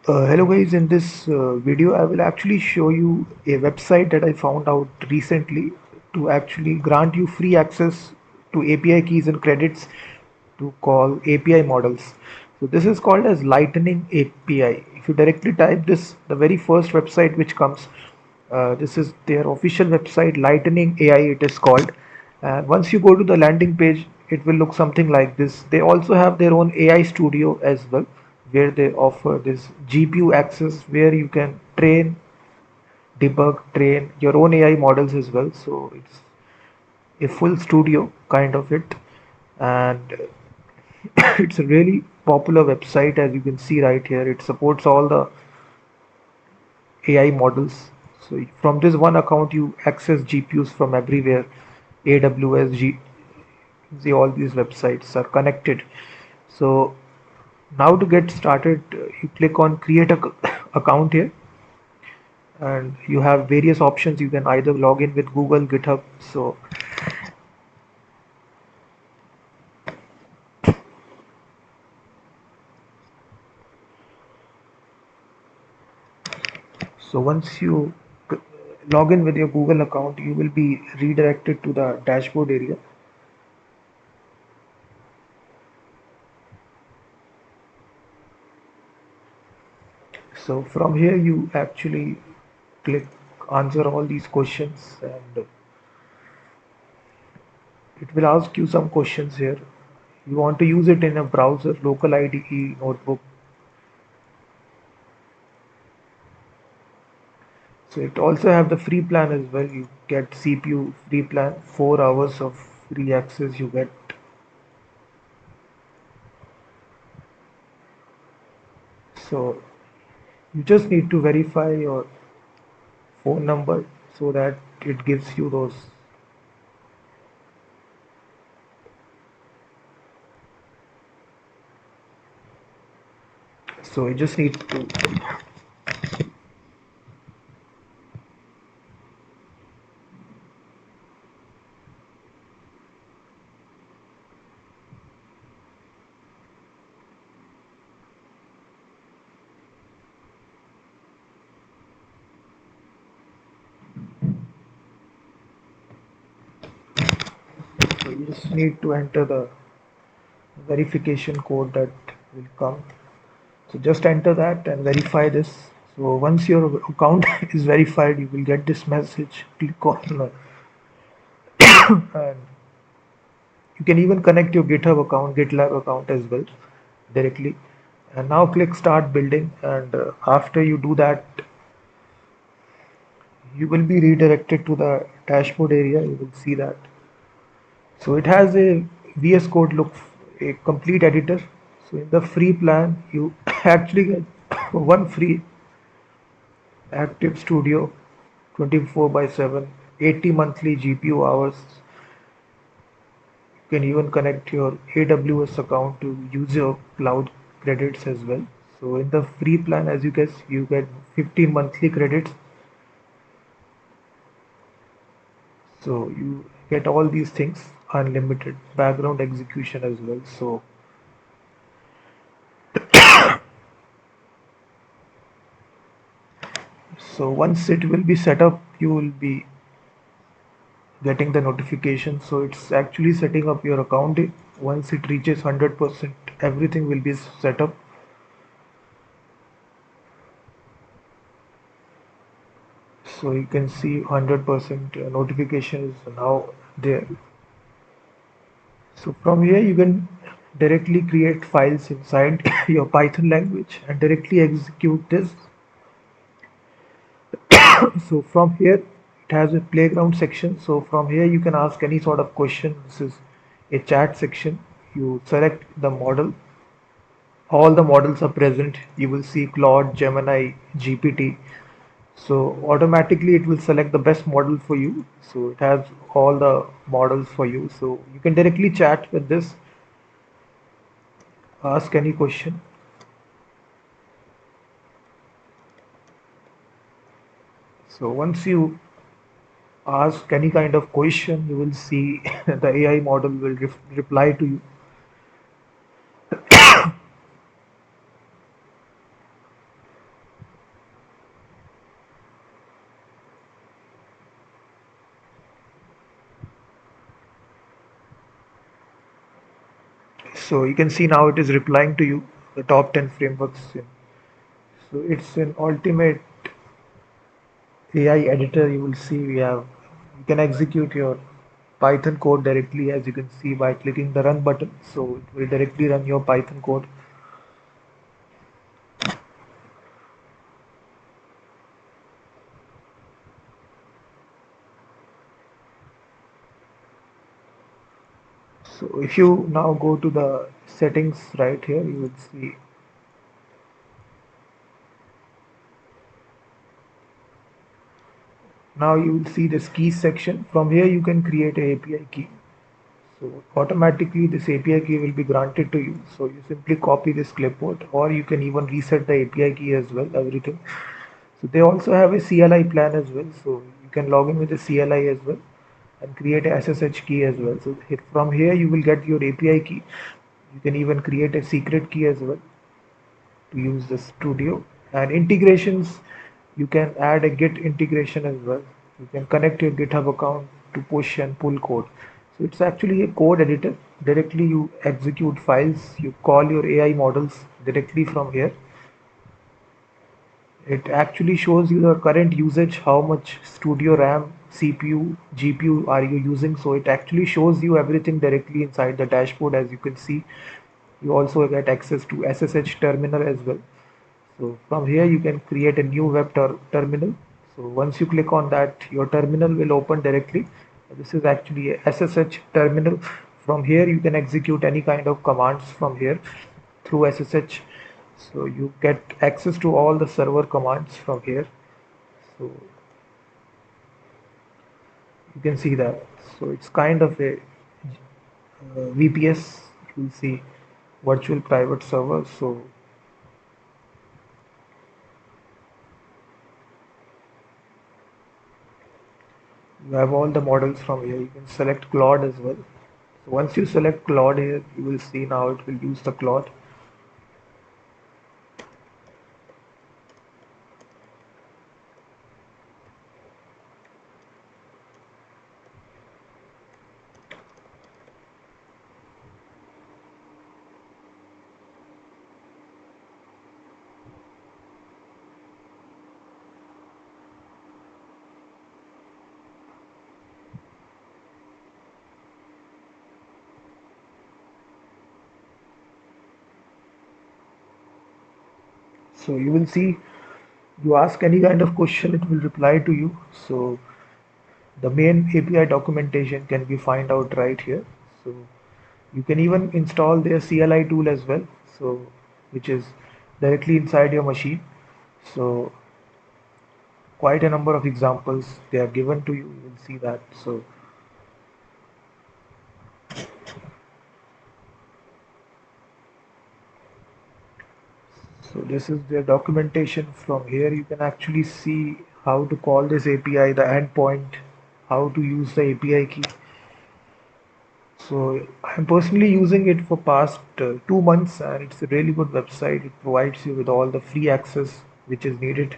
Hello guys, in this video I will actually show you a website that I found out recently to actually grant you free access to API keys and credits to call API models. So this is called as Lightning API. If you directly type this, the very first website which comes, this is their official website, Lightning AI it is called. And once you go to the landing page, it will look something like this. They also have their own AI studio as well, where they offer this GPU access where you can train, debug, train your own AI models as well. So it's a full studio kind of it. And it's a really popular website as you can see right here. It supports all the AI models. So from this one account, you access GPUs from everywhere. AWS, see all these websites are connected. So now to get started, you click on create a account here, and you have various options. You can either log in with Google, GitHub. So once you log in with your Google account, you will be redirected to the dashboard area. So from here you actually click answer all these questions, and it will ask you some questions here. You want to use it in a browser, local IDE, notebook. So it also have the free plan as well. You get CPU free plan, 4 hours of free access you get. So you just need to verify your phone number so that it gives you those. So you just need to, so you just need to enter the verification code that will come. So just enter that and verify this. So once your account is verified, you will get this message. Click on and you can even connect your GitHub account, GitLab account as well directly. And now click start building. And after you do that, you will be redirected to the dashboard area. You will see that. So it has a VS Code look, a complete editor. So in the free plan, you actually get one free active studio 24 by 7, 80 monthly GPU hours. You can even connect your AWS account to use your cloud credits as well. So in the free plan, as you guess, you get 15 monthly credits. So you get all these things, unlimited background execution as well. So once it will be set up, you will be getting the notification. So it's actually setting up your account. Once it reaches 100%, everything will be set up. So you can see 100% notification is now there. So from here you can directly create files inside your Python language and directly execute this. So from here it has a playground section. So from here you can ask any sort of question. This is a chat section. You select the model. All the models are present. You will see Claude, Gemini, GPT. So automatically it will select the best model for you. So it has all the models for you. So you can directly chat with this, ask any question. So once you ask any kind of question, you will see the AI model will reply to you. So you can see now it is replying to you the top 10 frameworks. So it's an ultimate AI editor. You will see you can execute your Python code directly, as you can see, by clicking the run button. So it will directly run your Python code. So if you now go to the settings right here, you will see now you will see this keys section. From here you can create a API key. So automatically this API key will be granted to you. So you simply copy this clipboard, or you can even reset the API key as well, everything. So they also have a CLI plan as well. So you can log in with the CLI as well and create a SSH key as well. So from here you will get your API key. You can even create a secret key as well to use the studio. And integrations, you can add a Git integration as well. You can connect your GitHub account to push and pull code. So it's actually a code editor. Directly you execute files, you call your AI models directly from here. It actually shows you the current usage, how much studio RAM, CPU, GPU are you using. So it actually shows you everything directly inside the dashboard. As you can see, you also get access to SSH terminal as well. So from here you can create a new terminal. So once you click on that, your terminal will open directly. This is actually a SSH terminal. From here you can execute any kind of commands from here through SSH. So you get access to all the server commands from here. So you can see that. So it's kind of a VPS. You will see virtual private server. So you have all the models from here. You can select Claude as well. So once you select Claude here, you will see now it will use the Claude. So you will see, you ask any kind of question, it will reply to you. So the main API documentation can be find out right here. So you can even install their CLI tool as well. So which is directly inside your machine. So quite a number of examples they are given to you. You will see that. So this is their documentation. From here you can actually see how to call this API, the endpoint, how to use the API key. So I'm personally using it for past 2 months, and it's a really good website. It provides you with all the free access which is needed.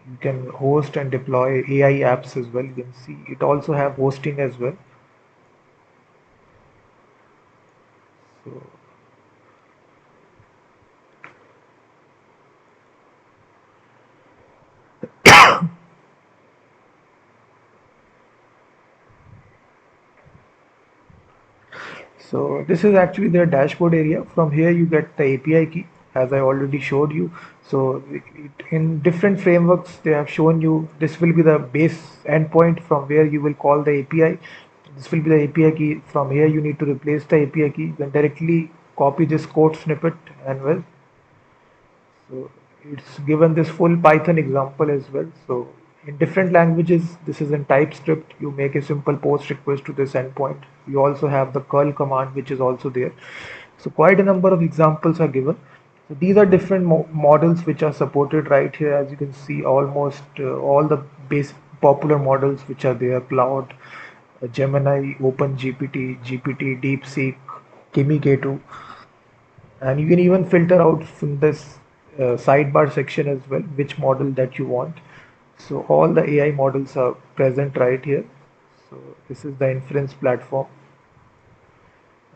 You can host and deploy AI apps as well. You can see it also have hosting as well. So So this is actually their dashboard area. From here you get the API key, as I already showed you. So in different frameworks they have shown you this will be the base endpoint from where you will call the API. This will be the API key. From here you need to replace the API key. You can directly copy this code snippet and well. So it's given this full Python example as well. So in different languages, this is in TypeScript. You make a simple post request to this endpoint. You also have the curl command, which is also there. So quite a number of examples are given. So these are different models which are supported right here. As you can see, almost all the base popular models which are there: Cloud, Gemini, OpenGPT, GPT, DeepSeek, Kimi K2, and you can even filter out from this sidebar section as well which model that you want. So all the AI models are present right here. So this is the inference platform,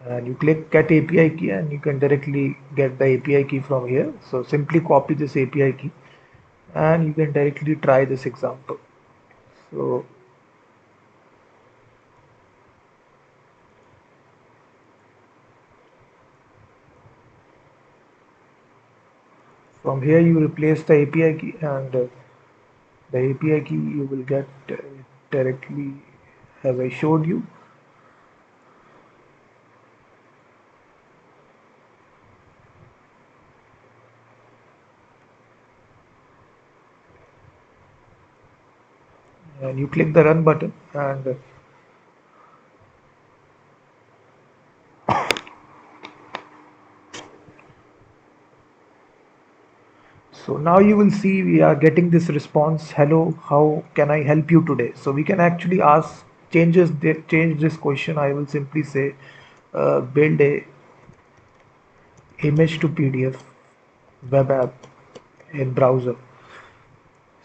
and you click get API key and you can directly get the API key from here. So simply copy this API key and you can directly try this example. So from here you replace the API key and the API key you will get directly as I showed you. And you click the run button and so now you will see we are getting this response, hello, how can I help you today? So we can actually change this question. I will simply say build a image to PDF web app in browser.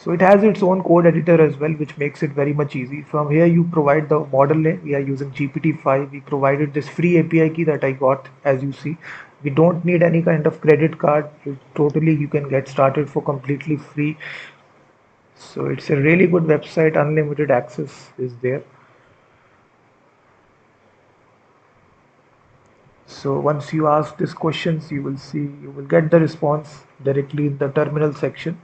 So it has its own code editor as well, which makes it very much easy. From here, you provide the model name. We are using GPT-5. We provided this free API key that I got, as you see. We don't need any kind of credit card. Totally, you can get started for completely free. So it's a really good website. Unlimited access is there. So once you ask these questions, you will see, you will get the response directly in the terminal section.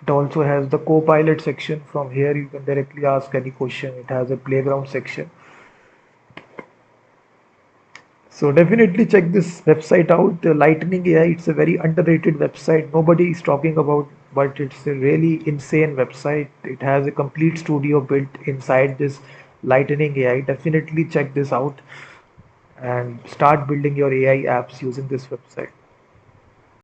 It also has the co-pilot section. From here you can directly ask any question. It has a playground section. So definitely check this website out. The Lightning AI, it's a very underrated website. Nobody is talking about, but it's a really insane website. It has a complete studio built inside this Lightning AI. Definitely check this out and start building your AI apps using this website.